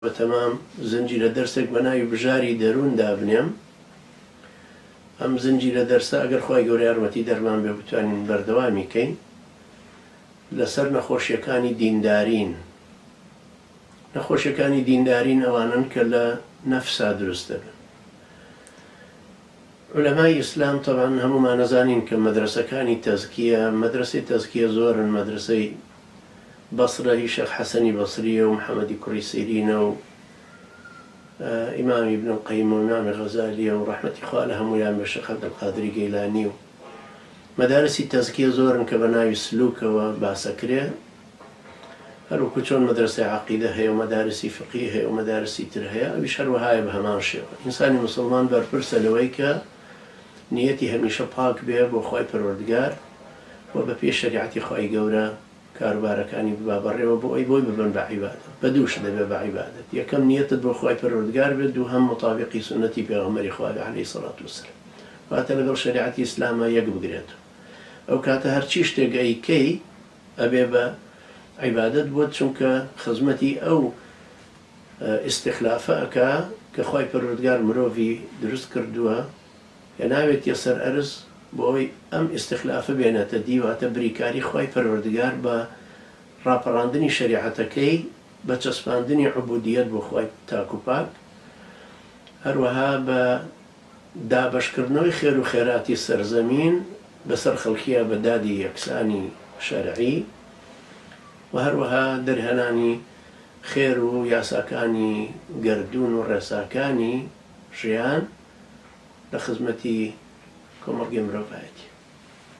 بەتەمام زنجیرە دەرسێک بە ناوی بژاری دەروون دابنێم. ئەم زنجیرە دەرسە ئەگەر خی گەورە یارمەتی دەرمان بێ بتوانین بەردەوامی بکەین لەسەر نەخۆشیەکانی دیندارین. نەخۆشیەکانی دیندارین ئەوانن کە لە نەفسا دروست دەبن. علەمای ئیسلام تەبعاً هەمومان نەزانین کە مەدرسەکانی تەزکیە، مەدرسەی تەزکیە زۆرن، مەدرسەی بەسرە هی شێخ حەسەنی بەسریە و محەممەدی کوڕی سیرینە و ئیمامی ابن القەیم و ئیمامی غەزالیە و ڕەحمەتی خوا لە هەموویان بە شێخ عەبدولقادری گەیلانی و مەدارسی تەزکیە زۆرن کە بە ناوی سلوکەوە باسەکرێ، هەروەکو چۆن مەدرسەی عەقیدە هەیە و مەدارسی فقی هەیە و مەدارسی تر هەیە، ئەویش هەروەهایە بە هەمان شێوە. ئینسانی موسڵمان بەرپرسە لەوەی کە نیەتی هەمیشە پاک بێ بۆ خوای پەروەردگار و بە پێش شەریعەتی خوای گەورە کاروبارەکانی ببا بەڕێوە بۆ ئەی بۆی ببن بە عیبادەت. بە دووش دەبێ بە عیبادەت. یەکەم نیەتت بۆ خوای پەروەردگار بێت، دووهەم مطابقی سنەتی پێغەمبەری خوا عەلەیهی سەڵات وسەلام، واتە لەگەڵ شەریعەتی ئیسلامە یەک بگرێتەوە. ئەو کاتە هەرچی شتێک ئەیکەی ئەبێ بە عیبادەت بۆت، چونکە خزمەتی ئەو ئیستیخلافە ئەکا کە خوای پەروەردگار مرۆڤی دروست کردووە، کە ناوێتیە سەر ئەرز بۆ ئەوەی ئەم ئیستیخلافە بێنێتە دی، واتە بریکاری خوای پەروەردگار بە ڕاپەڕاندنی شەریعەتەکەی، بە چەسپاندنی عوبودیەت بۆ خوای تاک و پاک، هەروەها بە دابەشکردنەوەی خێر و خێراتی سەرزەمین بەسەر خەڵکیە بە دادی یەکسانی شەرعی، و هەروەها دەرهێنانی خێر و یاساکانی گەردوون و ڕێساکانی ژیان لە خزمەتی کۆمەڵگەی مرۆڤایەتی.